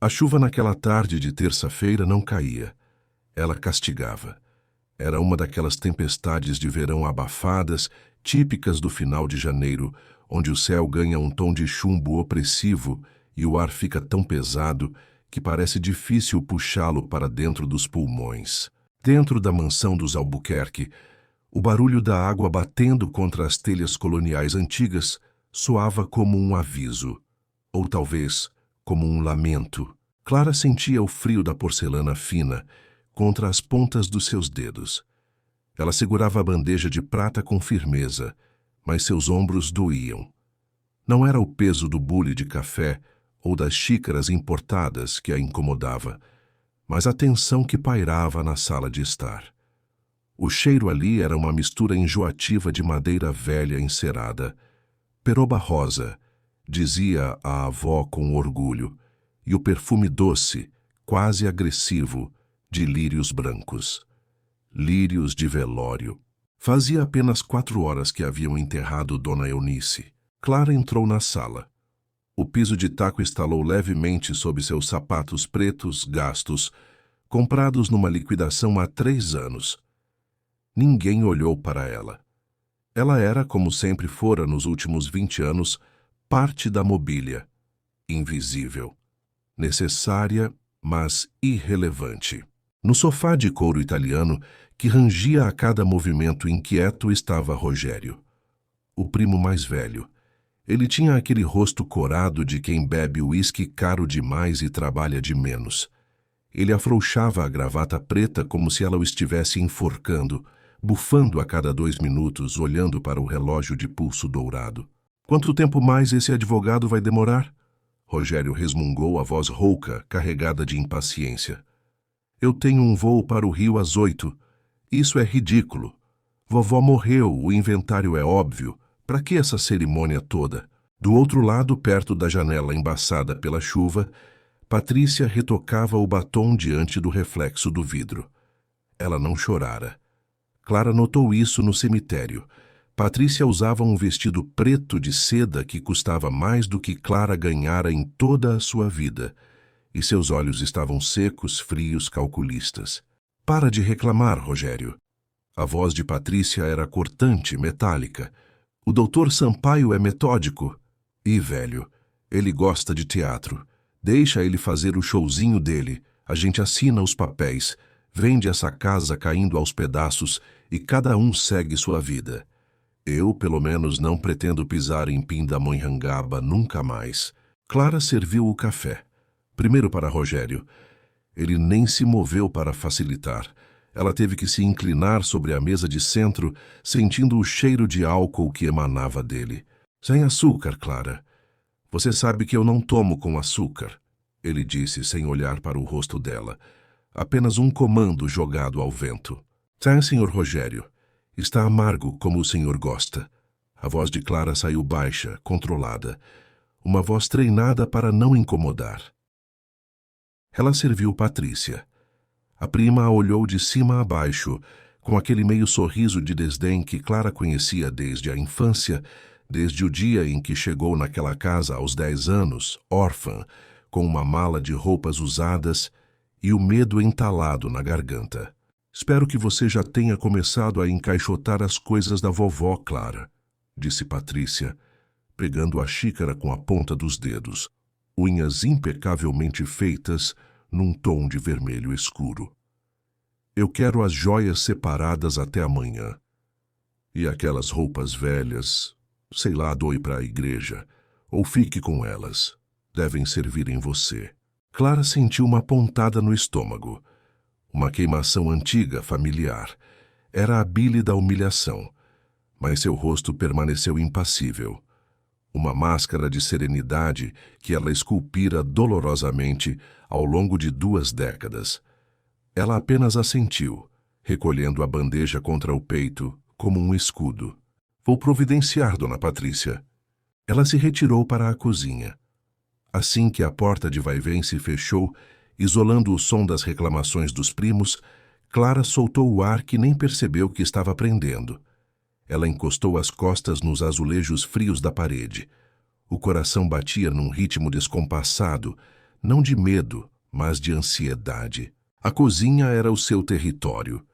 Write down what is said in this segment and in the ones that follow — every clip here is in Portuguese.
A chuva naquela tarde de terça-feira não caía. Ela castigava. Era uma daquelas tempestades de verão abafadas, típicas do final de janeiro, onde o céu ganha um tom de chumbo opressivo e o ar fica tão pesado que parece difícil puxá-lo para dentro dos pulmões. Dentro da mansão dos Albuquerque, o barulho da água batendo contra as telhas coloniais antigas soava como um aviso, ou talvez como um lamento. Clara sentia o frio da porcelana fina contra as pontas dos seus dedos. Ela segurava a bandeja de prata com firmeza, mas seus ombros doíam. Não era o peso do bule de café ou das xícaras importadas que a incomodava, mas a tensão que pairava na sala de estar. O cheiro ali era uma mistura enjoativa de madeira velha encerada. Peroba rosa, dizia a avó com orgulho, e o perfume doce, quase agressivo, de lírios brancos. Lírios de velório. Fazia apenas 4 horas que haviam enterrado Dona Eunice. Clara entrou na sala. O piso de taco estalou levemente sob seus sapatos pretos gastos, comprados numa liquidação há 3 anos. Ninguém olhou para ela. Ela era, como sempre fora nos últimos 20 anos, parte da mobília. Invisível. Necessária, mas irrelevante. No sofá de couro italiano, que rangia a cada movimento inquieto, estava Rogério, o primo mais velho. Ele tinha aquele rosto corado de quem bebe uísque caro demais e trabalha de menos. Ele afrouxava a gravata preta como se ela o estivesse enforcando, bufando a cada 2 minutos, olhando para o relógio de pulso dourado. Quanto tempo mais esse advogado vai demorar? Rogério resmungou, a voz rouca, carregada de impaciência. Eu tenho um voo para o Rio às 8. Isso é ridículo. Vovó morreu, o inventário é óbvio. Para que essa cerimônia toda? Do outro lado, perto da janela embaçada pela chuva, Patrícia retocava o batom diante do reflexo do vidro. Ela não chorara. Clara notou isso no cemitério. Patrícia usava um vestido preto de seda que custava mais do que Clara ganhara em toda a sua vida, e seus olhos estavam secos, frios, calculistas. Para de reclamar, Rogério. A voz de Patrícia era cortante, metálica. O doutor Sampaio é metódico. E, velho, ele gosta de teatro. Deixa ele fazer o showzinho dele. A gente assina os papéis, vende essa casa caindo aos pedaços e cada um segue sua vida. Eu, pelo menos, não pretendo pisar em Pindamonhangaba nunca mais. Clara serviu o café. Primeiro para Rogério. Ele nem se moveu para facilitar. Ela teve que se inclinar sobre a mesa de centro, sentindo o cheiro de álcool que emanava dele. Sem açúcar, Clara. Você sabe que eu não tomo com açúcar, ele disse sem olhar para o rosto dela. Apenas um comando jogado ao vento. Sem, senhor Rogério. Está amargo como o senhor gosta. A voz de Clara saiu baixa, controlada. Uma voz treinada para não incomodar. Ela serviu Patrícia. A prima a olhou de cima a baixo, com aquele meio sorriso de desdém que Clara conhecia desde a infância, desde o dia em que chegou naquela casa aos 10 anos, órfã, com uma mala de roupas usadas e o medo entalado na garganta. Espero que você já tenha começado a encaixotar as coisas da vovó, Clara, disse Patrícia, pegando a xícara com a ponta dos dedos, unhas impecavelmente feitas num tom de vermelho escuro. Eu quero as joias separadas até amanhã. E aquelas roupas velhas, sei lá, doe para a igreja, ou fique com elas. Devem servir em você. Clara sentiu uma pontada no estômago. Uma queimação antiga, familiar. Era a bile da humilhação, mas seu rosto permaneceu impassível. Uma máscara de serenidade que ela esculpira dolorosamente ao longo de 2 décadas. Ela apenas assentiu, recolhendo a bandeja contra o peito como um escudo. Vou providenciar, dona Patrícia. Ela se retirou para a cozinha. Assim que a porta de vai-vem se fechou, isolando o som das reclamações dos primos, Clara soltou o ar que nem percebeu que estava prendendo. Ela encostou as costas nos azulejos frios da parede. O coração batia num ritmo descompassado, não de medo, mas de ansiedade. A cozinha era o seu território.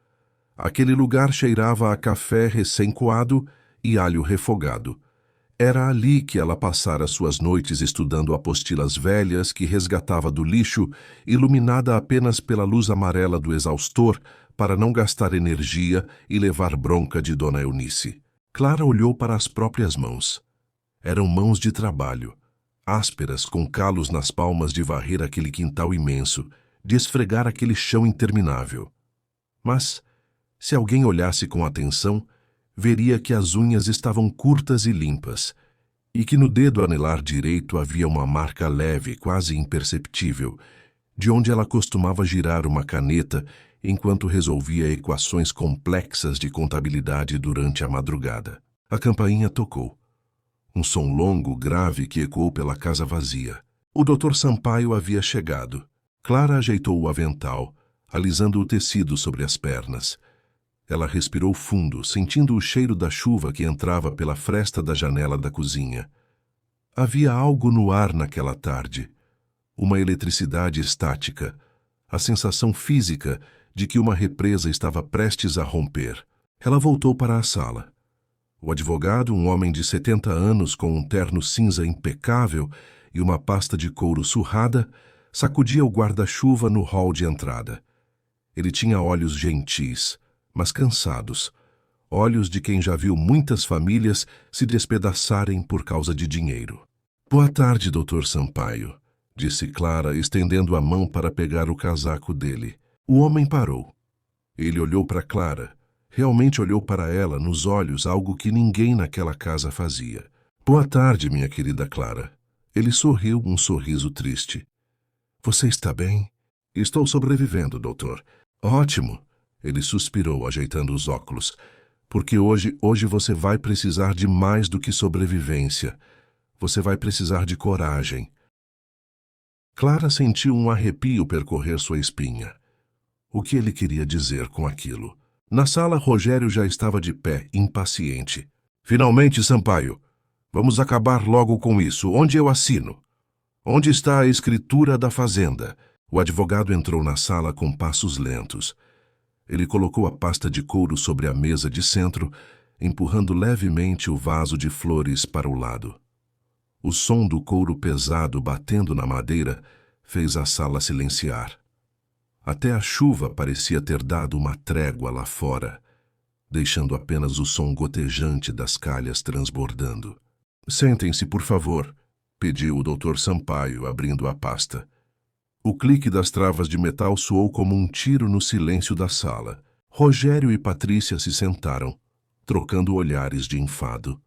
Aquele lugar cheirava a café recém-coado e alho refogado. Era ali que ela passara suas noites estudando apostilas velhas que resgatava do lixo, iluminada apenas pela luz amarela do exaustor, para não gastar energia e levar bronca de Dona Eunice. Clara olhou para as próprias mãos. Eram mãos de trabalho, ásperas, com calos nas palmas, de varrer aquele quintal imenso, de esfregar aquele chão interminável. Mas, se alguém olhasse com atenção, veria que as unhas estavam curtas e limpas, e que no dedo anelar direito havia uma marca leve, quase imperceptível, de onde ela costumava girar uma caneta enquanto resolvia equações complexas de contabilidade durante a madrugada. A campainha tocou. Um som longo, grave, que ecoou pela casa vazia. O Dr. Sampaio havia chegado. Clara ajeitou o avental, alisando o tecido sobre as pernas. Ela respirou fundo, sentindo o cheiro da chuva que entrava pela fresta da janela da cozinha. Havia algo no ar naquela tarde. Uma eletricidade estática, a sensação física de que uma represa estava prestes a romper. Ela voltou para a sala. O advogado, um homem de 70 anos com um terno cinza impecável e uma pasta de couro surrada, sacudia o guarda-chuva no hall de entrada. Ele tinha olhos gentis, mas cansados, olhos de quem já viu muitas famílias se despedaçarem por causa de dinheiro. "Boa tarde, Dr. Sampaio", disse Clara, estendendo a mão para pegar o casaco dele. O homem parou. Ele olhou para Clara. Realmente olhou para ela, nos olhos, algo que ninguém naquela casa fazia. "Boa tarde, minha querida Clara." Ele sorriu, um sorriso triste. "Você está bem?" "Estou sobrevivendo, doutor." "Ótimo." Ele suspirou, ajeitando os óculos. "Porque hoje você vai precisar de mais do que sobrevivência. Você vai precisar de coragem." Clara sentiu um arrepio percorrer sua espinha. O que ele queria dizer com aquilo? Na sala, Rogério já estava de pé, impaciente. "Finalmente, Sampaio. Vamos acabar logo com isso. Onde eu assino? Onde está a escritura da fazenda?" O advogado entrou na sala com passos lentos. Ele colocou a pasta de couro sobre a mesa de centro, empurrando levemente o vaso de flores para o lado. O som do couro pesado batendo na madeira fez a sala silenciar. Até a chuva parecia ter dado uma trégua lá fora, deixando apenas o som gotejante das calhas transbordando. "Sentem-se, por favor", pediu o Dr. Sampaio, abrindo a pasta. O clique das travas de metal soou como um tiro no silêncio da sala. Rogério e Patrícia se sentaram, trocando olhares de enfado.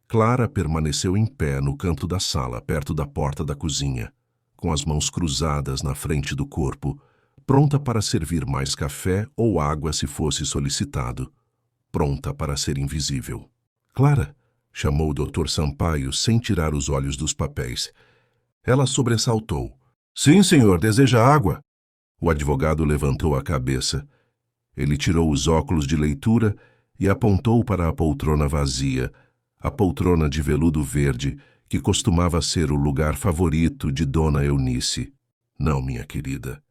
Clara permaneceu em pé no canto da sala, perto da porta da cozinha, com as mãos cruzadas na frente do corpo, pronta para servir mais café ou água se fosse solicitado, pronta para ser invisível. "Clara", chamou o Dr. Sampaio sem tirar os olhos dos papéis. Ela sobressaltou. "Sim, senhor, deseja água?" O advogado levantou a cabeça. Ele tirou os óculos de leitura e apontou para a poltrona vazia, a poltrona de veludo verde, que costumava ser o lugar favorito de Dona Eunice. "Não, minha querida.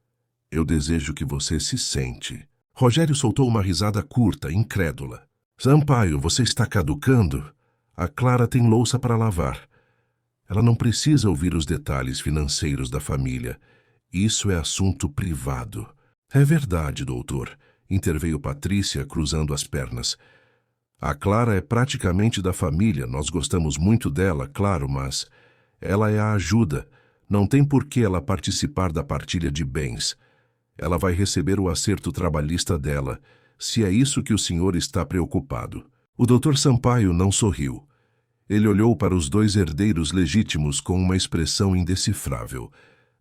Eu desejo que você se sente." Rogério soltou uma risada curta, incrédula. "Sampaio, você está caducando? A Clara tem louça para lavar. Ela não precisa ouvir os detalhes financeiros da família. Isso é assunto privado." "É verdade, doutor", interveio Patrícia, cruzando as pernas. "A Clara é praticamente da família. Nós gostamos muito dela, claro, mas ela é a ajuda. Não tem por que ela participar da partilha de bens. Ela vai receber o acerto trabalhista dela, se é isso que o senhor está preocupado." O Dr. Sampaio não sorriu. Ele olhou para os dois herdeiros legítimos com uma expressão indecifrável.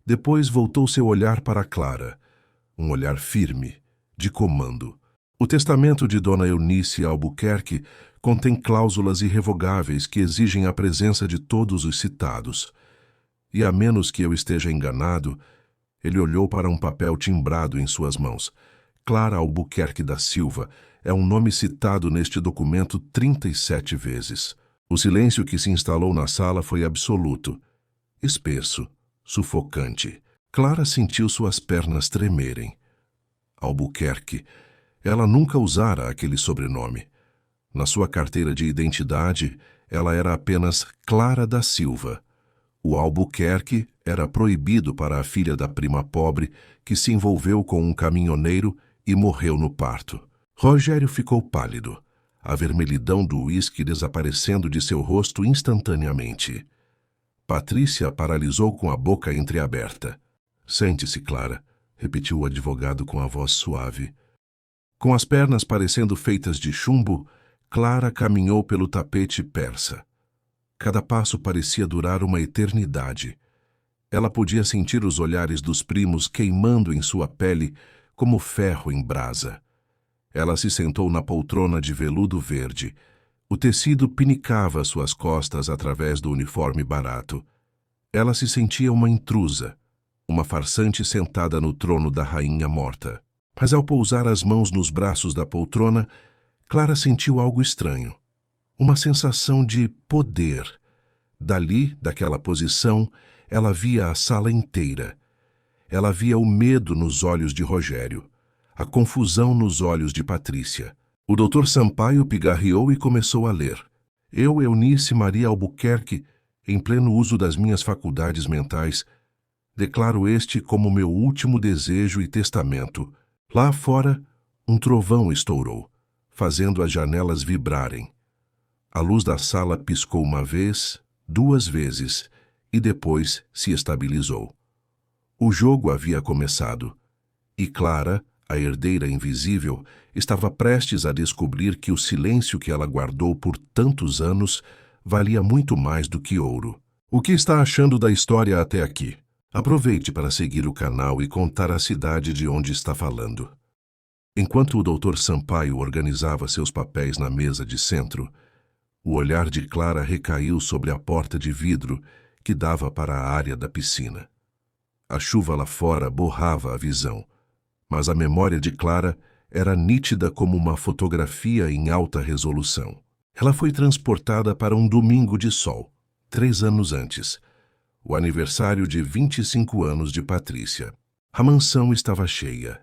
Depois voltou seu olhar para Clara. Um olhar firme, de comando. "O testamento de Dona Eunice Albuquerque contém cláusulas irrevogáveis que exigem a presença de todos os citados. E a menos que eu esteja enganado..." Ele olhou para um papel timbrado em suas mãos. "Clara Albuquerque da Silva é um nome citado neste documento 37 vezes. O silêncio que se instalou na sala foi absoluto, espesso, sufocante. Clara sentiu suas pernas tremerem. Albuquerque. Ela nunca usara aquele sobrenome. Na sua carteira de identidade, ela era apenas Clara da Silva. O Albuquerque era proibido para a filha da prima pobre que se envolveu com um caminhoneiro e morreu no parto. Rogério ficou pálido, a vermelhidão do uísque desaparecendo de seu rosto instantaneamente. Patrícia paralisou com a boca entreaberta. Sente-se, Clara, repetiu o advogado com a voz suave. Com as pernas parecendo feitas de chumbo, Clara caminhou pelo tapete persa. Cada passo parecia durar uma eternidade. Ela podia sentir os olhares dos primos queimando em sua pele como ferro em brasa. Ela se sentou na poltrona de veludo verde. O tecido pinicava suas costas através do uniforme barato. Ela se sentia uma intrusa, uma farsante sentada no trono da rainha morta. Mas ao pousar as mãos nos braços da poltrona, Clara sentiu algo estranho. Uma sensação de poder. Dali, daquela posição, ela via a sala inteira. Ela via o medo nos olhos de Rogério, a confusão nos olhos de Patrícia. O Dr. Sampaio pigarreou e começou a ler. Eu, Eunice Maria Albuquerque, em pleno uso das minhas faculdades mentais, declaro este como meu último desejo e testamento. Lá fora, um trovão estourou, fazendo as janelas vibrarem. A luz da sala piscou uma vez, 2 vezes, e depois se estabilizou. O jogo havia começado, e Clara, a herdeira invisível, estava prestes a descobrir que o silêncio que ela guardou por tantos anos valia muito mais do que ouro. O que está achando da história até aqui? Aproveite para seguir o canal e contar à cidade de onde está falando. Enquanto o Dr. Sampaio organizava seus papéis na mesa de centro, o olhar de Clara recaiu sobre a porta de vidro que dava para a área da piscina. A chuva lá fora borrava a visão, mas a memória de Clara era nítida como uma fotografia em alta resolução. Ela foi transportada para um domingo de sol, 3 anos antes, o aniversário de 25 anos de Patrícia. A mansão estava cheia.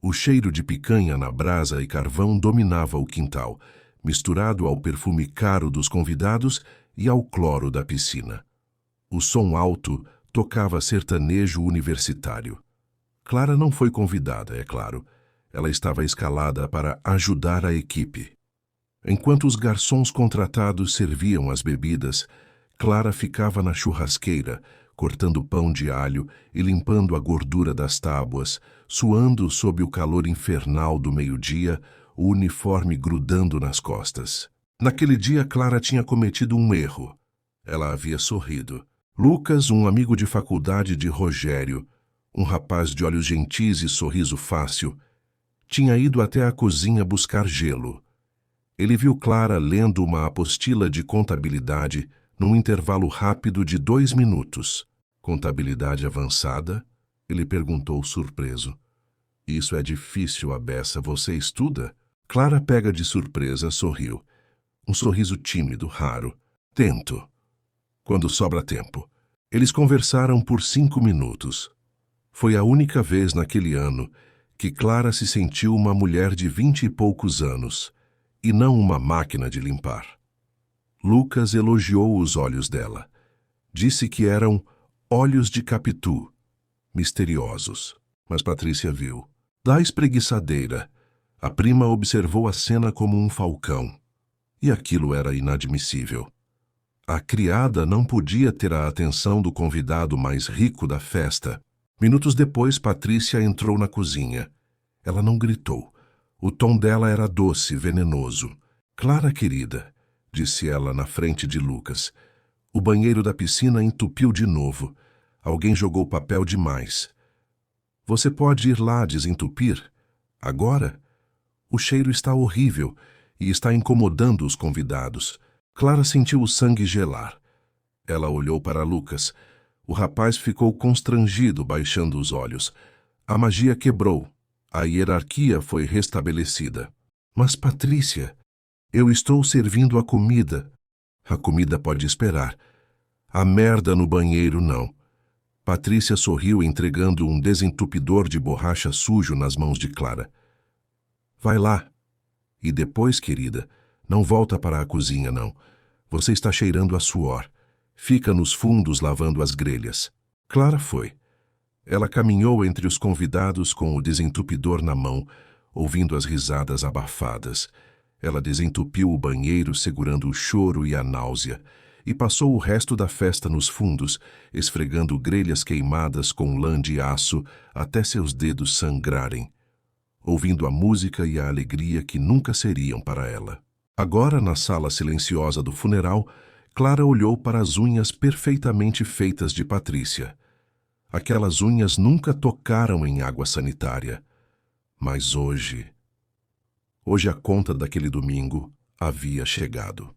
O cheiro de picanha na brasa e carvão dominava o quintal, misturado ao perfume caro dos convidados e ao cloro da piscina. O som alto tocava sertanejo universitário. Clara não foi convidada, é claro. Ela estava escalada para ajudar a equipe. Enquanto os garçons contratados serviam as bebidas, Clara ficava na churrasqueira, cortando pão de alho e limpando a gordura das tábuas, suando sob o calor infernal do meio-dia, o uniforme grudando nas costas. Naquele dia, Clara tinha cometido um erro. Ela havia sorrido. Lucas, um amigo de faculdade de Rogério, um rapaz de olhos gentis e sorriso fácil, tinha ido até a cozinha buscar gelo. Ele viu Clara lendo uma apostila de contabilidade num intervalo rápido de 2 minutos. Contabilidade avançada? Ele perguntou surpreso. Isso é difícil, à beça. Você estuda? Clara, pega de surpresa, sorriu. Um sorriso tímido, raro. Tento. Quando sobra tempo. Eles conversaram por 5 minutos. Foi a única vez naquele ano que Clara se sentiu uma mulher de 20 e poucos anos, e não uma máquina de limpar. Lucas elogiou os olhos dela. Disse que eram olhos de Capitu, misteriosos. Mas Patrícia viu. Da espreguiçadeira, a prima observou a cena como um falcão. E aquilo era inadmissível. A criada não podia ter a atenção do convidado mais rico da festa. Minutos depois, Patrícia entrou na cozinha. Ela não gritou. O tom dela era doce, venenoso. Clara, querida, disse ela na frente de Lucas. O banheiro da piscina entupiu de novo. Alguém jogou papel demais. Você pode ir lá desentupir? Agora? O cheiro está horrível e está incomodando os convidados. Clara sentiu o sangue gelar. Ela olhou para Lucas. O rapaz ficou constrangido, baixando os olhos. A magia quebrou. A hierarquia foi restabelecida. Mas, Patrícia, eu estou servindo a comida. A comida pode esperar. A merda no banheiro, não. Patrícia sorriu entregando um desentupidor de borracha sujo nas mãos de Clara. Vai lá. E depois, querida, não volta para a cozinha, não. Você está cheirando a suor. Fica nos fundos lavando as grelhas. Clara foi. Ela caminhou entre os convidados com o desentupidor na mão, ouvindo as risadas abafadas. Ela desentupiu o banheiro segurando o choro e a náusea, e passou o resto da festa nos fundos, esfregando grelhas queimadas com lã de aço até seus dedos sangrarem, ouvindo a música e a alegria que nunca seriam para ela. Agora, na sala silenciosa do funeral, Clara olhou para as unhas perfeitamente feitas de Patrícia. Aquelas unhas nunca tocaram em água sanitária. Mas hoje a conta daquele domingo havia chegado.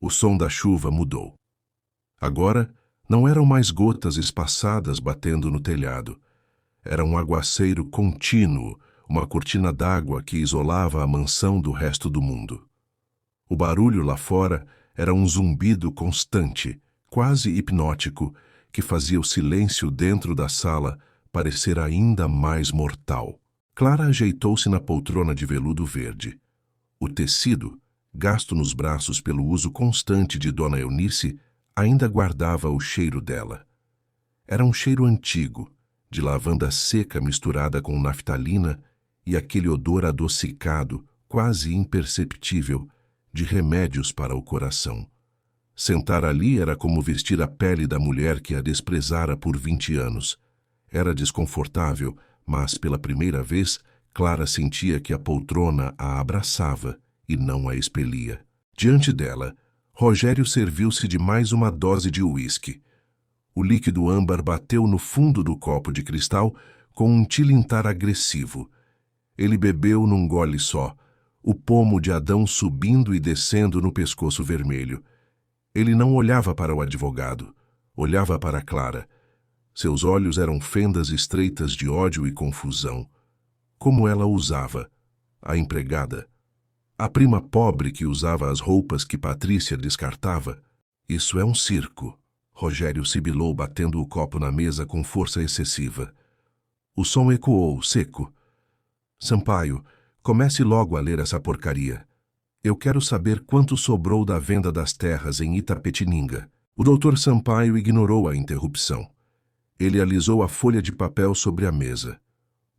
O som da chuva mudou. Agora, não eram mais gotas espaçadas batendo no telhado. Era um aguaceiro contínuo, uma cortina d'água que isolava a mansão do resto do mundo. O barulho lá fora era um zumbido constante, quase hipnótico, que fazia o silêncio dentro da sala parecer ainda mais mortal. Clara ajeitou-se na poltrona de veludo verde. O tecido, gasto nos braços pelo uso constante de Dona Eunice, ainda guardava o cheiro dela. Era um cheiro antigo, de lavanda seca misturada com naftalina e aquele odor adocicado, quase imperceptível, de remédios para o coração. Sentar ali era como vestir a pele da mulher que a desprezara por 20 anos. Era desconfortável, mas pela primeira vez, Clara sentia que a poltrona a abraçava e não a expelia. Diante dela, Rogério serviu-se de mais uma dose de uísque. O líquido âmbar bateu no fundo do copo de cristal com um tilintar agressivo. Ele bebeu num gole só, o pomo de Adão subindo e descendo no pescoço vermelho. Ele não olhava para o advogado, olhava para Clara. Seus olhos eram fendas estreitas de ódio e confusão. Como ela usava, a empregada, a prima pobre que usava as roupas que Patrícia descartava. Isso é um circo. Rogério sibilou batendo o copo na mesa com força excessiva. O som ecoou, seco. Sampaio, comece logo a ler essa porcaria. Eu quero saber quanto sobrou da venda das terras em Itapetininga. O doutor Sampaio ignorou a interrupção. Ele alisou a folha de papel sobre a mesa.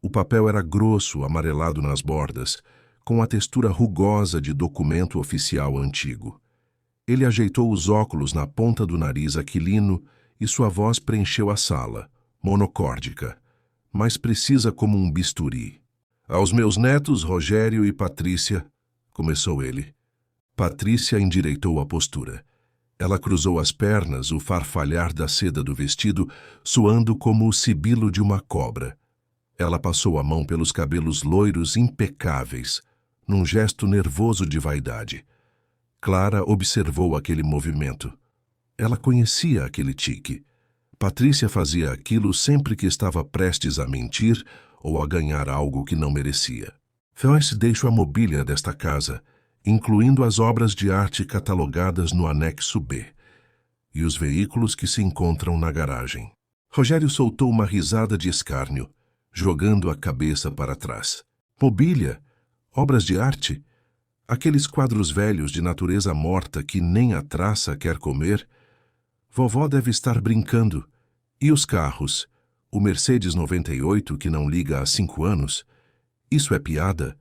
O papel era grosso, amarelado nas bordas, com a textura rugosa de documento oficial antigo. Ele ajeitou os óculos na ponta do nariz aquilino e sua voz preencheu a sala, monocórdica, mas precisa como um bisturi. Aos meus netos, Rogério e Patrícia, começou ele. Patrícia endireitou a postura. Ela cruzou as pernas, o farfalhar da seda do vestido soando como o sibilo de uma cobra. Ela passou a mão pelos cabelos loiros impecáveis, num gesto nervoso de vaidade. Clara observou aquele movimento. Ela conhecia aquele tique. Patrícia fazia aquilo sempre que estava prestes a mentir ou a ganhar algo que não merecia. Joyce deixa a mobília desta casa, incluindo as obras de arte catalogadas no anexo B, e os veículos que se encontram na garagem. Rogério soltou uma risada de escárnio, jogando a cabeça para trás. Mobília? Obras de arte? Aqueles quadros velhos de natureza morta que nem a traça quer comer? Vovó deve estar brincando. E os carros? O Mercedes 98 que não liga há 5 anos? Isso é piada?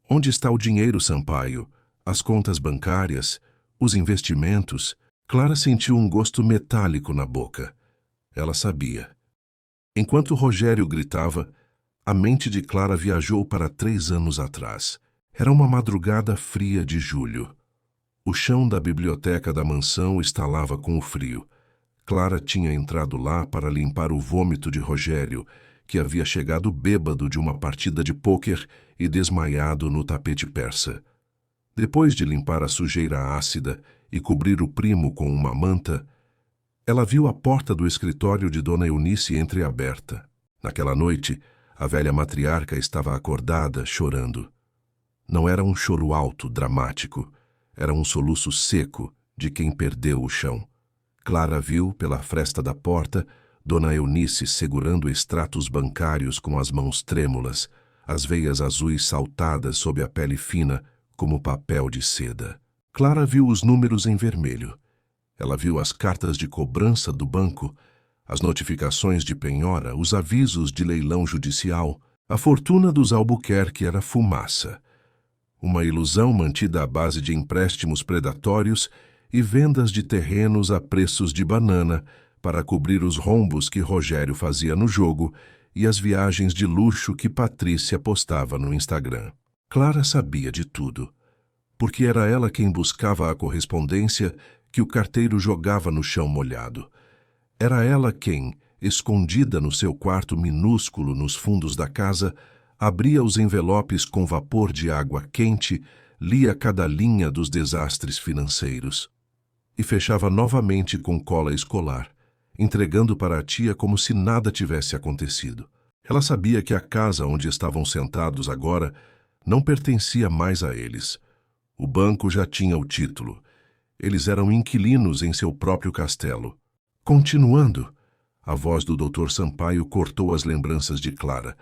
Onde está o dinheiro, Sampaio? As contas bancárias? Os investimentos? Clara sentiu um gosto metálico na boca. Ela sabia. Enquanto Rogério gritava, a mente de Clara viajou para 3 anos atrás. Era uma madrugada fria de julho. O chão da biblioteca da mansão estalava com o frio. Clara tinha entrado lá para limpar o vômito de Rogério, que havia chegado bêbado de uma partida de pôquer e desmaiado no tapete persa. Depois de limpar a sujeira ácida e cobrir o primo com uma manta, ela viu a porta do escritório de Dona Eunice entreaberta. Naquela noite, a velha matriarca estava acordada, chorando. Não era um choro alto, dramático. Era um soluço seco de quem perdeu o chão. Clara viu, pela fresta da porta, Dona Eunice segurando extratos bancários com as mãos trêmulas, as veias azuis saltadas sob a pele fina como papel de seda. Clara viu os números em vermelho. Ela viu as cartas de cobrança do banco, as notificações de penhora, os avisos de leilão judicial. A fortuna dos Albuquerque era fumaça. Uma ilusão mantida à base de empréstimos predatórios e vendas de terrenos a preços de banana para cobrir os rombos que Rogério fazia no jogo e as viagens de luxo que Patrícia postava no Instagram. Clara sabia de tudo, porque era ela quem buscava a correspondência que o carteiro jogava no chão molhado. Era ela quem, escondida no seu quarto minúsculo nos fundos da casa, abria os envelopes com vapor de água quente, lia cada linha dos desastres financeiros e fechava novamente com cola escolar, entregando para a tia como se nada tivesse acontecido. Ela sabia que a casa onde estavam sentados agora não pertencia mais a eles. O banco já tinha o título. Eles eram inquilinos em seu próprio castelo. Continuando, a voz do Dr. Sampaio cortou as lembranças de Clara,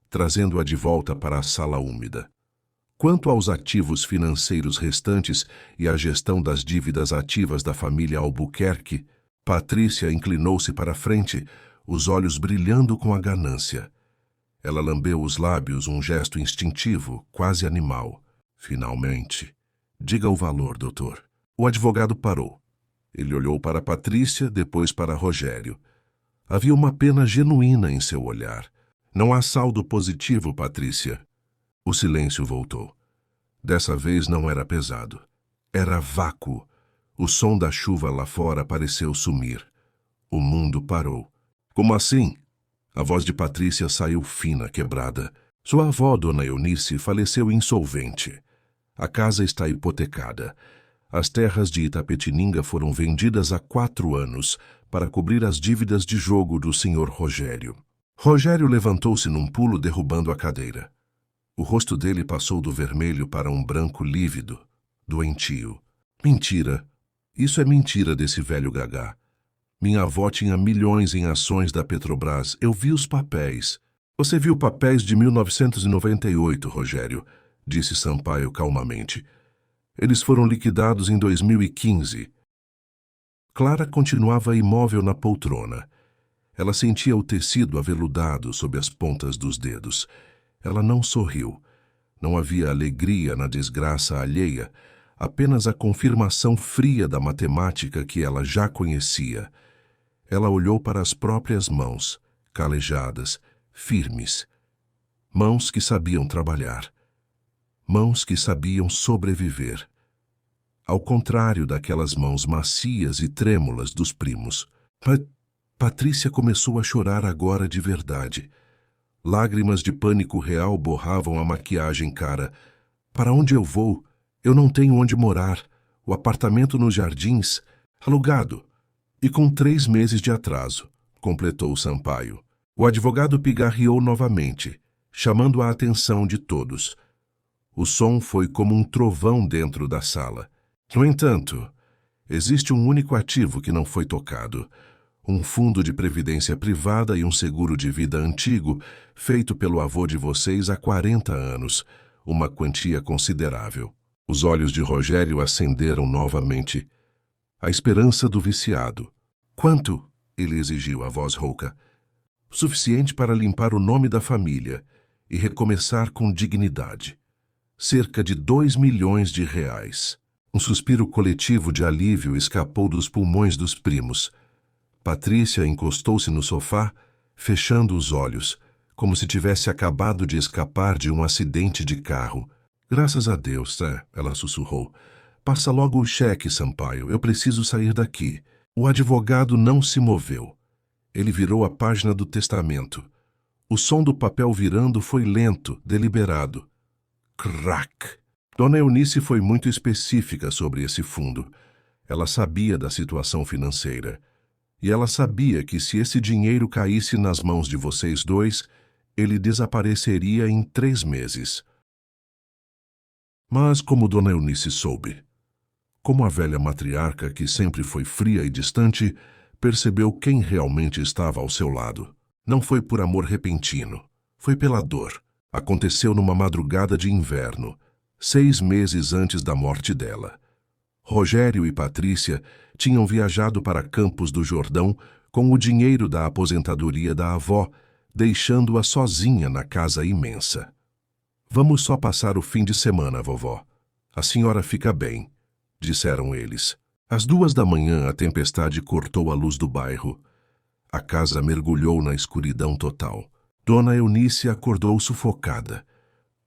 trazendo-a de volta para a sala úmida. Quanto aos ativos financeiros restantes e à gestão das dívidas ativas da família Albuquerque, Patrícia inclinou-se para a frente, os olhos brilhando com a ganância. Ela lambeu os lábios, um gesto instintivo, quase animal. Finalmente. Diga o valor, doutor. O advogado parou. Ele olhou para Patrícia, depois para Rogério. Havia uma pena genuína em seu olhar. Não há saldo positivo, Patrícia. O silêncio voltou. Dessa vez não era pesado. Era vácuo. O som da chuva lá fora pareceu sumir. O mundo parou. Como assim? A voz de Patrícia saiu fina, quebrada. Sua avó, Dona Eunice, faleceu insolvente. A casa está hipotecada. As terras de Itapetininga foram vendidas há 4 anos para cobrir as dívidas de jogo do Sr. Rogério. Rogério levantou-se num pulo, derrubando a cadeira. O rosto dele passou do vermelho para um branco lívido, doentio. Mentira. Isso é mentira desse velho gagá. Minha avó tinha milhões em ações da Petrobras. Eu vi os papéis. Você viu papéis de 1998, Rogério, disse Sampaio calmamente. Eles foram liquidados em 2015. Clara continuava imóvel na poltrona. Ela sentia o tecido aveludado sob as pontas dos dedos. Ela não sorriu. Não havia alegria na desgraça alheia, apenas a confirmação fria da matemática que ela já conhecia. Ela olhou para as próprias mãos, calejadas, firmes. Mãos que sabiam trabalhar. Mãos que sabiam sobreviver. Ao contrário daquelas mãos macias e trêmulas dos primos. Patrícia começou a chorar agora de verdade. Lágrimas de pânico real borravam a maquiagem cara. Para onde eu vou? Eu não tenho onde morar. O apartamento nos Jardins, alugado. E com 3 meses de atraso, completou Sampaio. O advogado pigarreou novamente, chamando a atenção de todos. O som foi como um trovão dentro da sala. No entanto, existe um único ativo que não foi tocado. Um fundo de previdência privada e um seguro de vida antigo, feito pelo avô de vocês há 40 anos, uma quantia considerável. Os olhos de Rogério acenderam novamente. A esperança do viciado. Quanto? Ele exigiu, a voz rouca. Suficiente para limpar o nome da família e recomeçar com dignidade. Cerca de 2 milhões de reais. Um suspiro coletivo de alívio escapou dos pulmões dos primos. Patrícia encostou-se no sofá, fechando os olhos, como se tivesse acabado de escapar de um acidente de carro. Graças a Deus, ela sussurrou. Passa logo o cheque, Sampaio. Eu preciso sair daqui. O advogado não se moveu. Ele virou a página do testamento. O som do papel virando foi lento, deliberado. Crack! Dona Eunice foi muito específica sobre esse fundo. Ela sabia da situação financeira. E ela sabia que se esse dinheiro caísse nas mãos de vocês dois, ele desapareceria em 3 meses. Mas como Dona Eunice soube? Como a velha matriarca, que sempre foi fria e distante, percebeu quem realmente estava ao seu lado. Não foi por amor repentino, foi pela dor. Aconteceu numa madrugada de inverno, 6 meses antes da morte dela. Rogério e Patrícia tinham viajado para Campos do Jordão com o dinheiro da aposentadoria da avó, deixando-a sozinha na casa imensa. "Vamos só passar o fim de semana, vovó. A senhora fica bem", disseram eles. Às 2 da manhã, a tempestade cortou a luz do bairro. A casa mergulhou na escuridão total. Dona Eunice acordou sufocada.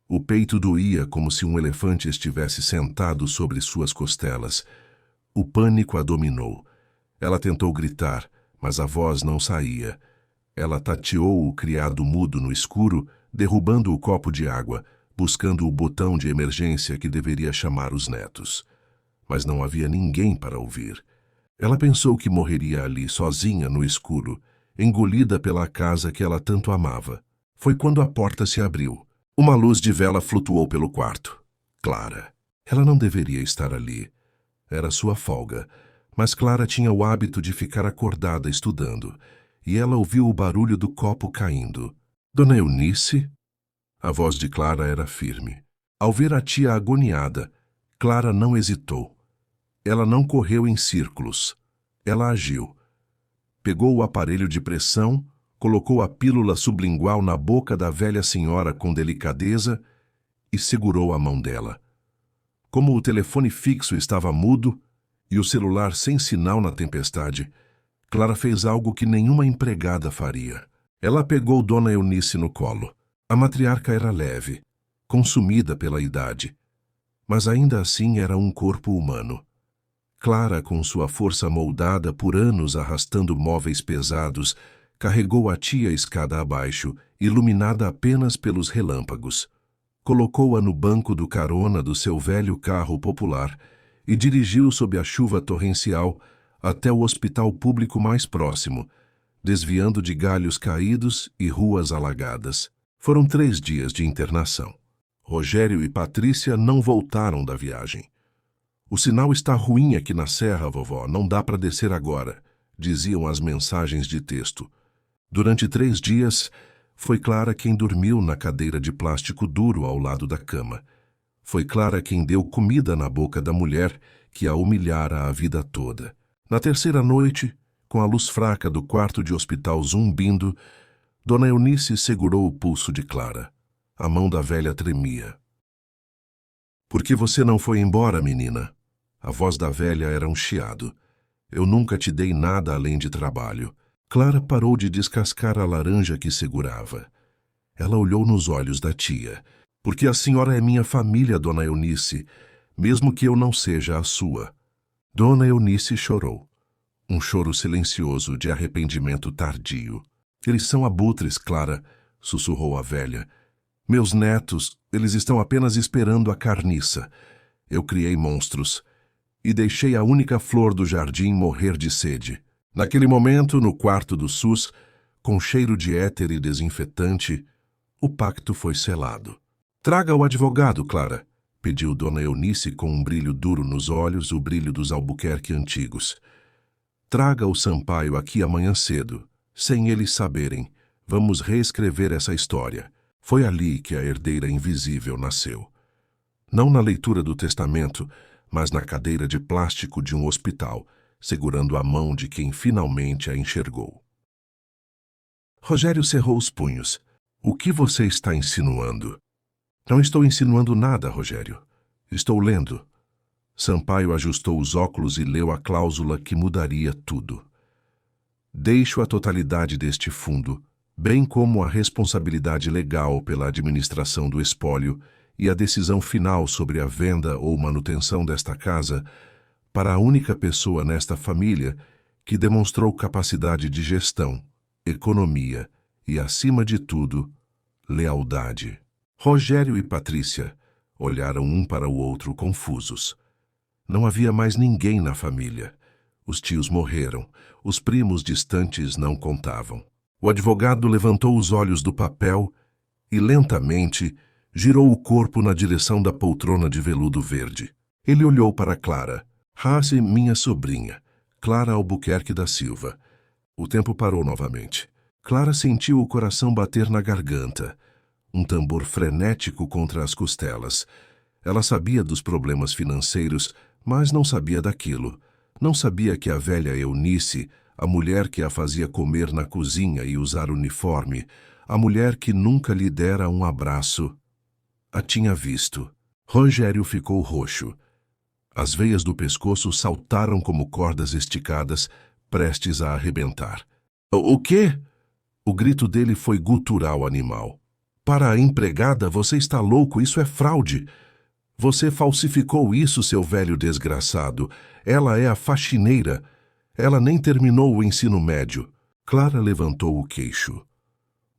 O peito doía como se um elefante estivesse sentado sobre suas costelas. O pânico a dominou. Ela tentou gritar, mas a voz não saía. Ela tateou o criado mudo no escuro, derrubando o copo de água, buscando o botão de emergência que deveria chamar os netos. Mas não havia ninguém para ouvir. Ela pensou que morreria ali sozinha no escuro, engolida pela casa que ela tanto amava. Foi quando a porta se abriu. Uma luz de vela flutuou pelo quarto. Clara. Ela não deveria estar ali. Era sua folga, mas Clara tinha o hábito de ficar acordada estudando, e ela ouviu o barulho do copo caindo. "Dona Eunice?" A voz de Clara era firme. Ao ver a tia agoniada, Clara não hesitou. Ela não correu em círculos. Ela agiu. Pegou o aparelho de pressão, colocou a pílula sublingual na boca da velha senhora com delicadeza e segurou a mão dela. Como o telefone fixo estava mudo e o celular sem sinal na tempestade, Clara fez algo que nenhuma empregada faria. Ela pegou Dona Eunice no colo. A matriarca era leve, consumida pela idade, mas ainda assim era um corpo humano. Clara, com sua força moldada por anos arrastando móveis pesados, carregou a tia escada abaixo, iluminada apenas pelos relâmpagos. Colocou-a no banco do carona do seu velho carro popular e dirigiu sob a chuva torrencial até o hospital público mais próximo, desviando de galhos caídos e ruas alagadas. Foram 3 dias de internação. Rogério e Patrícia não voltaram da viagem. "O sinal está ruim aqui na serra, vovó, não dá para descer agora", diziam as mensagens de texto. Durante 3 dias, foi Clara quem dormiu na cadeira de plástico duro ao lado da cama. Foi Clara quem deu comida na boca da mulher que a humilhara a vida toda. Na 3ª noite, com a luz fraca do quarto de hospital zumbindo, Dona Eunice segurou o pulso de Clara. A mão da velha tremia. "Por que você não foi embora, menina?" A voz da velha era um chiado. "Eu nunca te dei nada além de trabalho." Clara parou de descascar a laranja que segurava. Ela olhou nos olhos da tia. "Porque a senhora é minha família, Dona Eunice, mesmo que eu não seja a sua." Dona Eunice chorou. Um choro silencioso de arrependimento tardio. "Eles são abutres, Clara", sussurrou a velha. "Meus netos, eles estão apenas esperando a carniça. Eu criei monstros e deixei a única flor do jardim morrer de sede." Naquele momento, no quarto do SUS, com cheiro de éter e desinfetante, o pacto foi selado. "Traga o advogado, Clara", pediu Dona Eunice com um brilho duro nos olhos, o brilho dos Albuquerque antigos. "Traga o Sampaio aqui amanhã cedo, sem eles saberem. Vamos reescrever essa história. Foi ali que a herdeira invisível nasceu. Não na leitura do testamento, mas na cadeira de plástico de um hospital, segurando a mão de quem finalmente a enxergou." Rogério cerrou os punhos. "O que você está insinuando?" "Não estou insinuando nada, Rogério. Estou lendo." Sampaio ajustou os óculos e leu a cláusula que mudaria tudo. "Deixo a totalidade deste fundo, bem como a responsabilidade legal pela administração do espólio e a decisão final sobre a venda ou manutenção desta casa, para a única pessoa nesta família que demonstrou capacidade de gestão, economia e, acima de tudo, lealdade." Rogério e Patrícia olharam um para o outro confusos. Não havia mais ninguém na família. Os tios morreram, os primos distantes não contavam. O advogado levantou os olhos do papel e, lentamente, girou o corpo na direção da poltrona de veludo verde. Ele olhou para Clara. Hasse, minha sobrinha, Clara Albuquerque da Silva. O tempo parou novamente. Clara sentiu o coração bater na garganta, um tambor frenético contra as costelas. Ela sabia dos problemas financeiros, mas não sabia daquilo. Não sabia que a velha Eunice, a mulher que a fazia comer na cozinha e usar uniforme, a mulher que nunca lhe dera um abraço, a tinha visto. Rogério ficou roxo. As veias do pescoço saltaram como cordas esticadas, prestes a arrebentar. O quê? O grito dele foi gutural animal. Para a empregada, você está louco, isso é fraude. Você falsificou isso, seu velho desgraçado. Ela é a faxineira. Ela nem terminou o ensino médio. Clara levantou o queixo.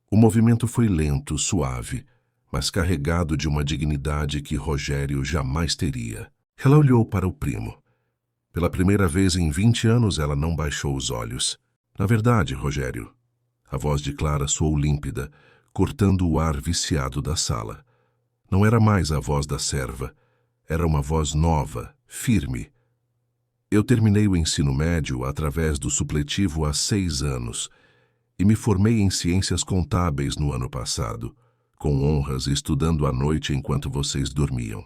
O movimento foi lento, suave, mas carregado de uma dignidade que Rogério jamais teria. Ela olhou para o primo. Pela primeira vez em 20 anos, ela não baixou os olhos. Na verdade, Rogério, a voz de Clara soou límpida, cortando o ar viciado da sala. Não era mais a voz da serva. Era uma voz nova, firme. Eu terminei o ensino médio através do supletivo há 6 anos e me formei em ciências contábeis no ano passado, com honras estudando à noite enquanto vocês dormiam.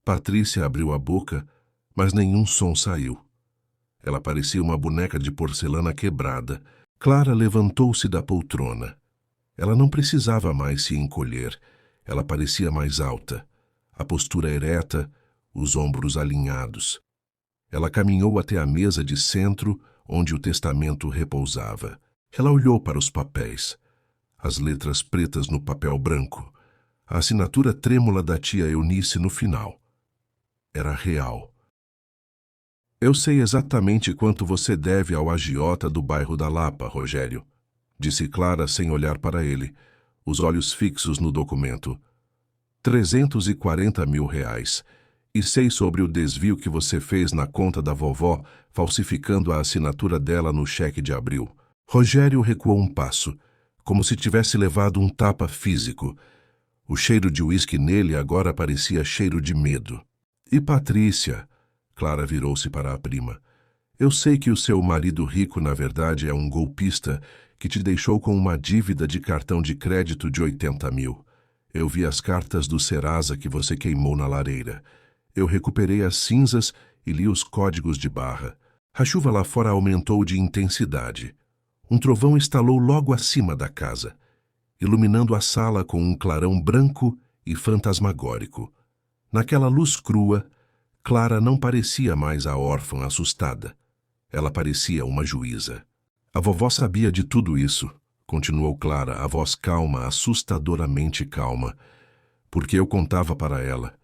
Patrícia abriu a boca, mas nenhum som saiu. Ela parecia uma boneca de porcelana quebrada. Clara levantou-se da poltrona. Ela não precisava mais se encolher. Ela parecia mais alta, a postura ereta, os ombros alinhados. Ela caminhou até a mesa de centro, onde o testamento repousava. Ela olhou para os papéis. As letras pretas no papel branco. A assinatura trêmula da tia Eunice no final. Era real. Eu sei exatamente quanto você deve ao agiota do bairro da Lapa, Rogério, disse Clara sem olhar para ele, os olhos fixos no documento. 340 mil reais. E sei sobre o desvio que você fez na conta da vovó, falsificando a assinatura dela no cheque de abril. Rogério recuou um passo, como se tivesse levado um tapa físico. O cheiro de uísque nele agora parecia cheiro de medo. E Patrícia? Clara virou-se para a prima. Eu sei que o seu marido rico, na verdade, é um golpista que te deixou com uma dívida de cartão de crédito de 80 mil. Eu vi as cartas do Serasa que você queimou na lareira. Eu recuperei as cinzas e li os códigos de barra. A chuva lá fora aumentou de intensidade. Um trovão estalou logo acima da casa, iluminando a sala com um clarão branco e fantasmagórico. Naquela luz crua, Clara não parecia mais a órfã assustada. Ela parecia uma juíza. A vovó sabia de tudo isso, continuou Clara, a voz calma, assustadoramente calma, porque eu contava para ela.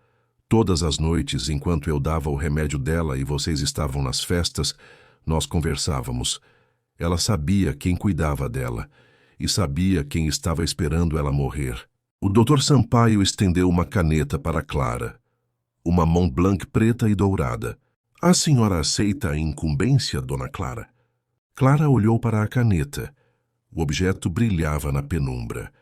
Todas as noites, enquanto eu dava o remédio dela e vocês estavam nas festas, nós conversávamos. Ela sabia quem cuidava dela e sabia quem estava esperando ela morrer. O Dr. Sampaio estendeu uma caneta para Clara. Uma Mont Blanc preta e dourada. A senhora aceita a incumbência, dona Clara? Clara olhou para a caneta. O objeto brilhava na penumbra.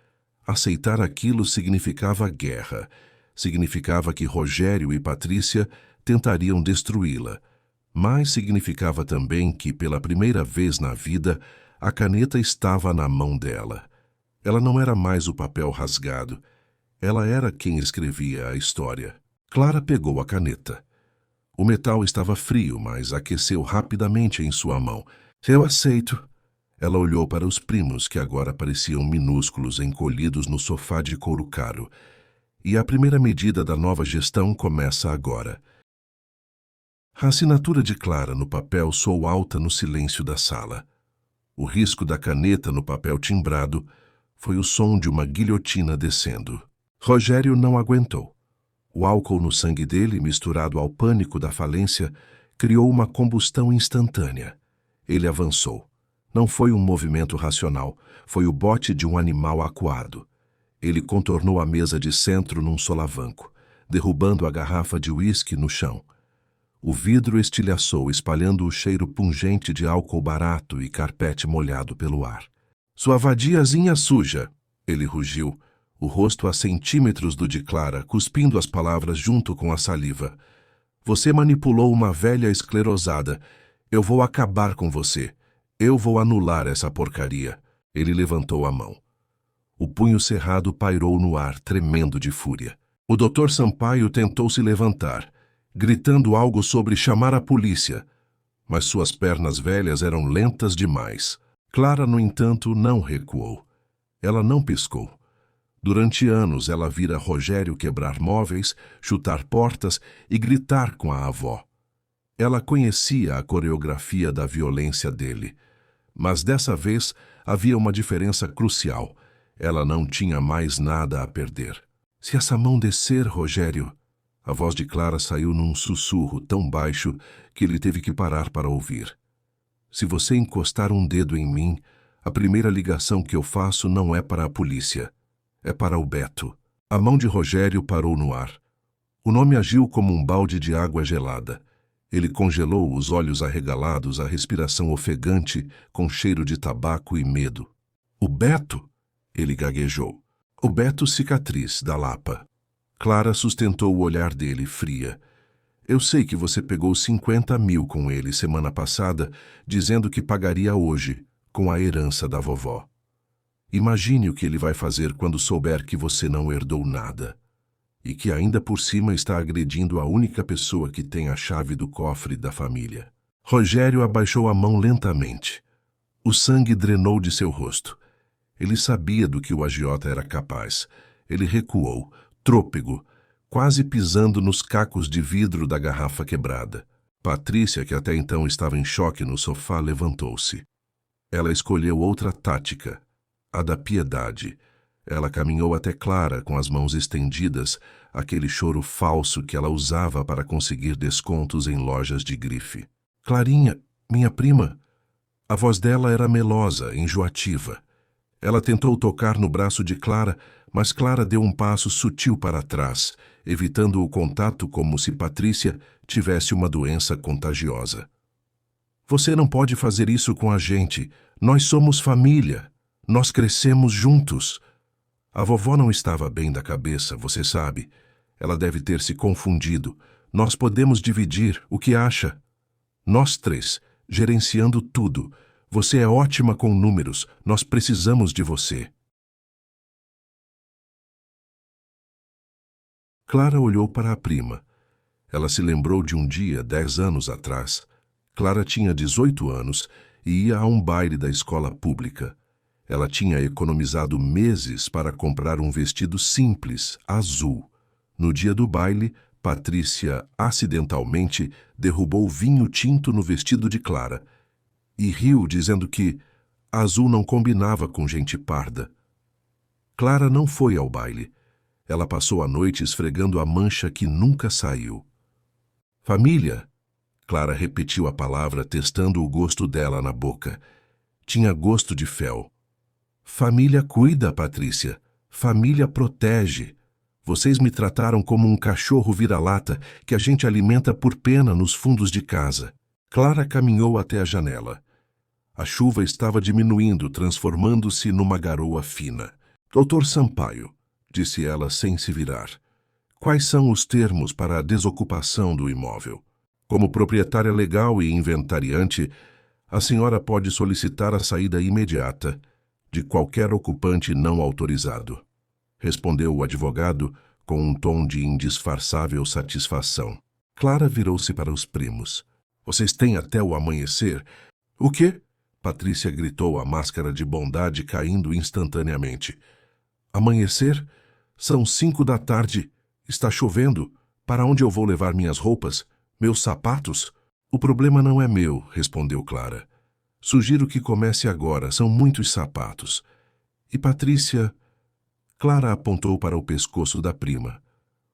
Aceitar aquilo significava guerra. Significava que Rogério e Patrícia tentariam destruí-la. Mas significava também que, pela primeira vez na vida, a caneta estava na mão dela. Ela não era mais o papel rasgado. Ela era quem escrevia a história. Clara pegou a caneta. O metal estava frio, mas aqueceu rapidamente em sua mão. Eu aceito. Ela olhou para os primos, que agora pareciam minúsculos, encolhidos no sofá de couro caro. E a primeira medida da nova gestão começa agora. A assinatura de Clara no papel soou alta no silêncio da sala. O risco da caneta no papel timbrado foi o som de uma guilhotina descendo. Rogério não aguentou. O álcool no sangue dele, misturado ao pânico da falência, criou uma combustão instantânea. Ele avançou. Não foi um movimento racional, foi o bote de um animal acuado. Ele contornou a mesa de centro num solavanco, derrubando a garrafa de uísque no chão. O vidro estilhaçou, espalhando o cheiro pungente de álcool barato e carpete molhado pelo ar. Sua vadiazinha suja, ele rugiu, o rosto a centímetros do de Clara, cuspindo as palavras junto com a saliva. Você manipulou uma velha esclerosada. Eu vou acabar com você. Eu vou anular essa porcaria. Ele levantou a mão. O punho cerrado pairou no ar, tremendo de fúria. O Dr. Sampaio tentou se levantar, gritando algo sobre chamar a polícia, mas suas pernas velhas eram lentas demais. Clara, no entanto, não recuou. Ela não piscou. Durante anos, ela vira Rogério quebrar móveis, chutar portas e gritar com a avó. Ela conhecia a coreografia da violência dele, mas dessa vez havia uma diferença crucial. Ela não tinha mais nada a perder. Se essa mão descer, Rogério... A voz de Clara saiu num sussurro tão baixo que ele teve que parar para ouvir. Se você encostar um dedo em mim, a primeira ligação que eu faço não é para a polícia. É para o Beto. A mão de Rogério parou no ar. O nome agiu como um balde de água gelada. Ele congelou, os olhos arregalados, a respiração ofegante, com cheiro de tabaco e medo. O Beto? Ele gaguejou. O Beto Cicatriz, da Lapa. Clara sustentou o olhar dele, fria. Eu sei que você pegou 50 mil com ele semana passada, dizendo que pagaria hoje, com a herança da vovó. Imagine o que ele vai fazer quando souber que você não herdou nada. E que ainda por cima está agredindo a única pessoa que tem a chave do cofre da família. Rogério abaixou a mão lentamente. O sangue drenou de seu rosto. Ele sabia do que o agiota era capaz. Ele recuou, trôpego, quase pisando nos cacos de vidro da garrafa quebrada. Patrícia, que até então estava em choque no sofá, levantou-se. Ela escolheu outra tática, a da piedade. Ela caminhou até Clara com as mãos estendidas, aquele choro falso que ela usava para conseguir descontos em lojas de grife. Clarinha, minha prima. A voz dela era melosa, enjoativa. Ela tentou tocar no braço de Clara, mas Clara deu um passo sutil para trás, evitando o contato como se Patrícia tivesse uma doença contagiosa. Você não pode fazer isso com a gente. Nós somos família. Nós crescemos juntos. A vovó não estava bem da cabeça, você sabe. Ela deve ter se confundido. Nós podemos dividir, o que acha? Nós três, gerenciando tudo. Você é ótima com números. Nós precisamos de você. Clara olhou para a prima. Ela se lembrou de um dia, 10 anos atrás. Clara tinha 18 anos e ia a um baile da escola pública. Ela tinha economizado meses para comprar um vestido simples, azul. No dia do baile, Patrícia, acidentalmente, derrubou vinho tinto no vestido de Clara e riu dizendo que azul não combinava com gente parda. Clara não foi ao baile. Ela passou a noite esfregando a mancha que nunca saiu. Família. Clara repetiu a palavra, testando o gosto dela na boca. Tinha gosto de fel. Família cuida, Patrícia. Família protege. Vocês me trataram como um cachorro vira-lata que a gente alimenta por pena nos fundos de casa. Clara caminhou até a janela. A chuva estava diminuindo, transformando-se numa garoa fina. Dr. Sampaio, disse ela sem se virar. Quais são os termos para a desocupação do imóvel? Como proprietária legal e inventariante, a senhora pode solicitar a saída imediata de qualquer ocupante não autorizado, respondeu o advogado com um tom de indisfarçável satisfação. Clara virou-se para os primos. Vocês têm até o amanhecer? O quê? Patrícia gritou, a máscara de bondade caindo instantaneamente. Amanhecer? São 5 da tarde. Está chovendo. Para onde eu vou levar minhas roupas? Meus sapatos? O problema não é meu, respondeu Clara. Sugiro que comece agora, são muitos sapatos. E Patrícia... Clara apontou para o pescoço da prima.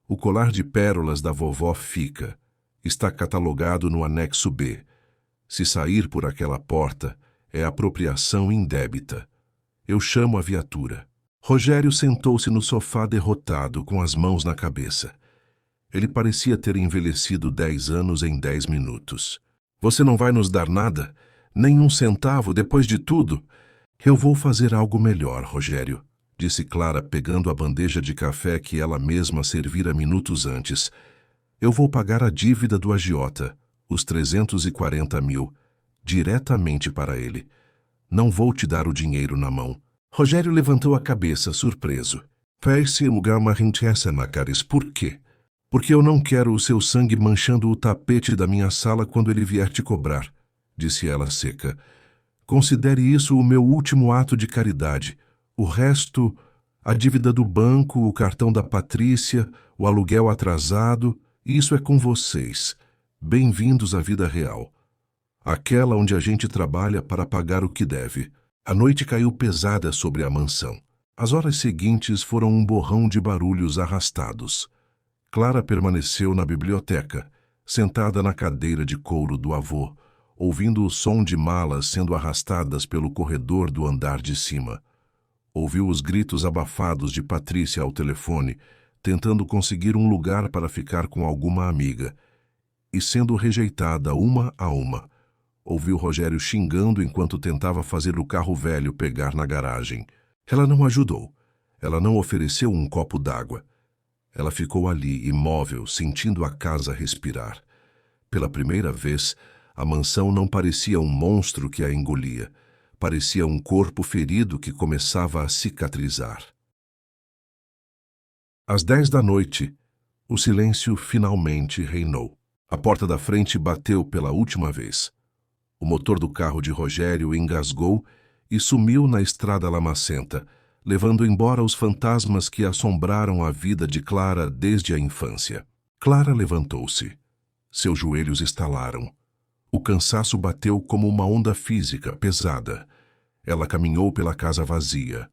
O colar de pérolas da vovó fica. Está catalogado no anexo B. Se sair por aquela porta, é apropriação indébita. Eu chamo a viatura. Rogério sentou-se no sofá derrotado, com as mãos na cabeça. Ele parecia ter envelhecido 10 anos em 10 minutos. Você não vai nos dar nada? Nem um centavo depois de tudo? Eu vou fazer algo melhor, Rogério, disse Clara, pegando a bandeja de café que ela mesma servira minutos antes. Eu vou pagar a dívida do agiota, os 340 mil, diretamente para ele. Não vou te dar o dinheiro na mão. Rogério levantou a cabeça, surpreso. Fez-se lugar uma rentessa na caris. Por quê? Porque eu não quero o seu sangue manchando o tapete da minha sala quando ele vier te cobrar, disse ela seca. Considere isso o meu último ato de caridade. O resto, a dívida do banco, o cartão da Patrícia, o aluguel atrasado, isso é com vocês. Bem-vindos à vida real. Aquela onde a gente trabalha para pagar o que deve. A noite caiu pesada sobre a mansão. As horas seguintes foram um borrão de barulhos arrastados. Clara permaneceu na biblioteca, sentada na cadeira de couro do avô, ouvindo o som de malas sendo arrastadas pelo corredor do andar de cima. Ouviu os gritos abafados de Patrícia ao telefone, tentando conseguir um lugar para ficar com alguma amiga, e sendo rejeitada uma a uma. Ouviu Rogério xingando enquanto tentava fazer o carro velho pegar na garagem. Ela não ajudou. Ela não ofereceu um copo d'água. Ela ficou ali, imóvel, sentindo a casa respirar. Pela primeira vez, a mansão não parecia um monstro que a engolia. Parecia um corpo ferido que começava a cicatrizar. Às 10 da noite, o silêncio finalmente reinou. A porta da frente bateu pela última vez. O motor do carro de Rogério engasgou e sumiu na estrada lamacenta, levando embora os fantasmas que assombraram a vida de Clara desde a infância. Clara levantou-se. Seus joelhos estalaram. O cansaço bateu como uma onda física, pesada. Ela caminhou pela casa vazia.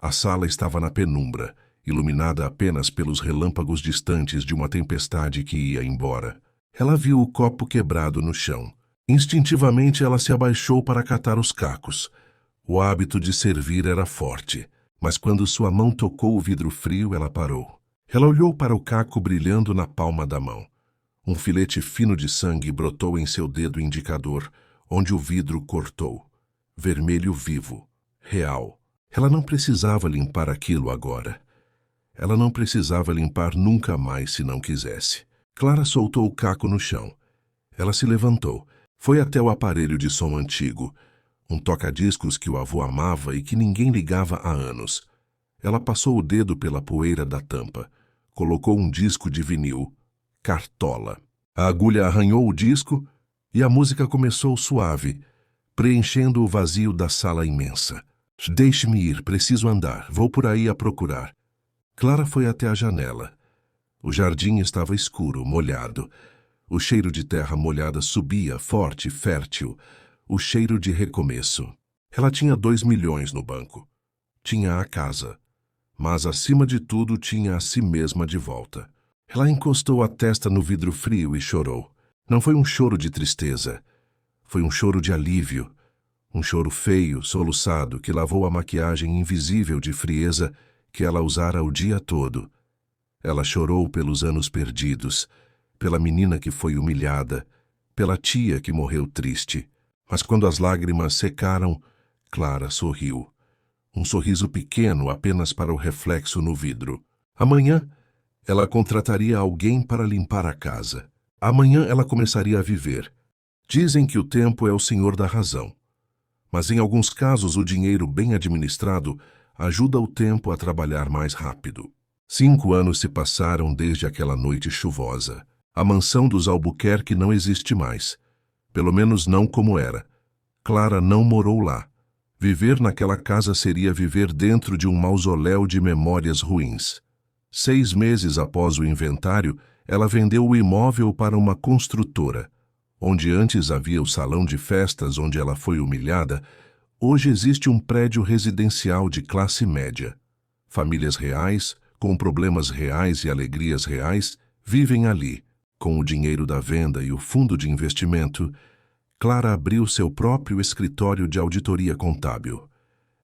A sala estava na penumbra, iluminada apenas pelos relâmpagos distantes de uma tempestade que ia embora. Ela viu o copo quebrado no chão. Instintivamente ela se abaixou para catar os cacos. O hábito de servir era forte, mas quando sua mão tocou o vidro frio, ela parou. Ela olhou para o caco brilhando na palma da mão. Um filete fino de sangue brotou em seu dedo indicador, onde o vidro cortou. Vermelho vivo, real. Ela não precisava limpar aquilo agora. Ela não precisava limpar nunca mais se não quisesse. Clara soltou o caco no chão. Ela se levantou. Foi até o aparelho de som antigo, um toca-discos que o avô amava e que ninguém ligava há anos. Ela passou o dedo pela poeira da tampa. Colocou um disco de vinil. Cartola. A agulha arranhou o disco e a música começou suave, preenchendo o vazio da sala imensa. Deixe-me ir, preciso andar, vou por aí a procurar. Clara foi até a janela. O jardim estava escuro, molhado. O cheiro de terra molhada subia, forte, fértil. O cheiro de recomeço. Ela tinha 2 milhões no banco. Tinha a casa. Mas, acima de tudo, tinha a si mesma de volta. Ela encostou a testa no vidro frio e chorou. Não foi um choro de tristeza. Foi um choro de alívio. Um choro feio, soluçado, que lavou a maquiagem invisível de frieza que ela usara o dia todo. Ela chorou pelos anos perdidos, pela menina que foi humilhada, pela tia que morreu triste. Mas quando as lágrimas secaram, Clara sorriu. Um sorriso pequeno apenas para o reflexo no vidro. Amanhã, ela contrataria alguém para limpar a casa. Amanhã ela começaria a viver. Dizem que o tempo é o senhor da razão. Mas em alguns casos o dinheiro bem administrado ajuda o tempo a trabalhar mais rápido. 5 anos se passaram desde aquela noite chuvosa. A mansão dos Albuquerque não existe mais. Pelo menos não como era. Clara não morou lá. Viver naquela casa seria viver dentro de um mausoléu de memórias ruins. 6 meses após o inventário, ela vendeu o imóvel para uma construtora. Onde antes havia o salão de festas onde ela foi humilhada, hoje existe um prédio residencial de classe média. Famílias reais, com problemas reais e alegrias reais, vivem ali. Com o dinheiro da venda e o fundo de investimento, Clara abriu seu próprio escritório de auditoria contábil.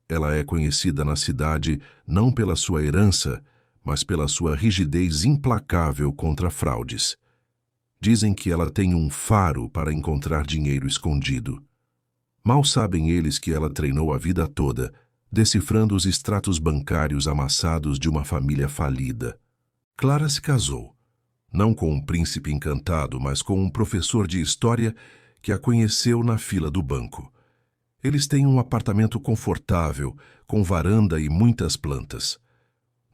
Ela é conhecida na cidade não pela sua herança, mas pela sua rigidez implacável contra fraudes. Dizem que ela tem um faro para encontrar dinheiro escondido. Mal sabem eles que ela treinou a vida toda, decifrando os extratos bancários amassados de uma família falida. Clara se casou. Não com um príncipe encantado, mas com um professor de história que a conheceu na fila do banco. Eles têm um apartamento confortável, com varanda e muitas plantas.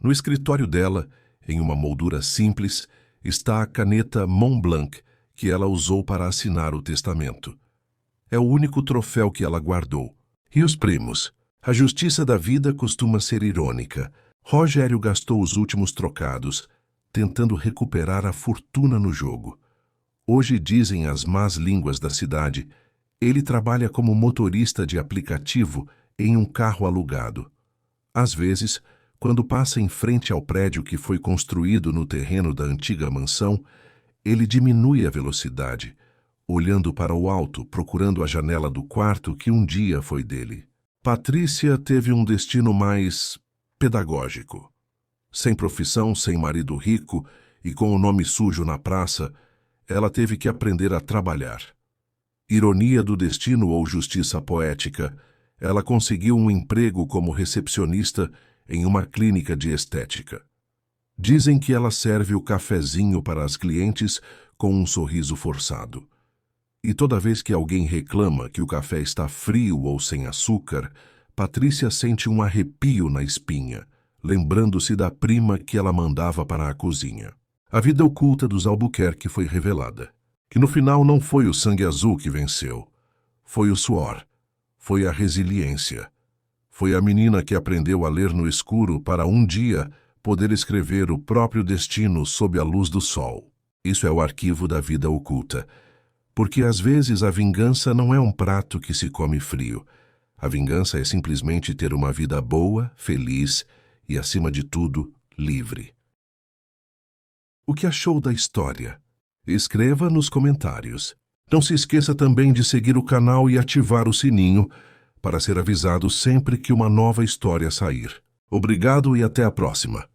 No escritório dela, em uma moldura simples, está a caneta Montblanc que ela usou para assinar o testamento. É o único troféu que ela guardou. E os primos? A justiça da vida costuma ser irônica. Rogério gastou os últimos trocados, tentando recuperar a fortuna no jogo. Hoje dizem as más línguas da cidade, ele trabalha como motorista de aplicativo em um carro alugado. Às vezes, quando passa em frente ao prédio que foi construído no terreno da antiga mansão, ele diminui a velocidade, olhando para o alto, procurando a janela do quarto que um dia foi dele. Patrícia teve um destino mais pedagógico. Sem profissão, sem marido rico e com o nome sujo na praça, ela teve que aprender a trabalhar. Ironia do destino ou justiça poética, ela conseguiu um emprego como recepcionista em uma clínica de estética. Dizem que ela serve o cafezinho para as clientes com um sorriso forçado. E toda vez que alguém reclama que o café está frio ou sem açúcar, Patrícia sente um arrepio na espinha, lembrando-se da prima que ela mandava para a cozinha. A vida oculta dos Albuquerque foi revelada. Que no final não foi o sangue azul que venceu. Foi o suor. Foi a resiliência. Foi a menina que aprendeu a ler no escuro para um dia poder escrever o próprio destino sob a luz do sol. Isso é o arquivo da vida oculta. Porque às vezes a vingança não é um prato que se come frio. A vingança é simplesmente ter uma vida boa, feliz e, acima de tudo, livre. O que achou da história? Escreva nos comentários. Não se esqueça também de seguir o canal e ativar o sininho para ser avisado sempre que uma nova história sair. Obrigado e até a próxima.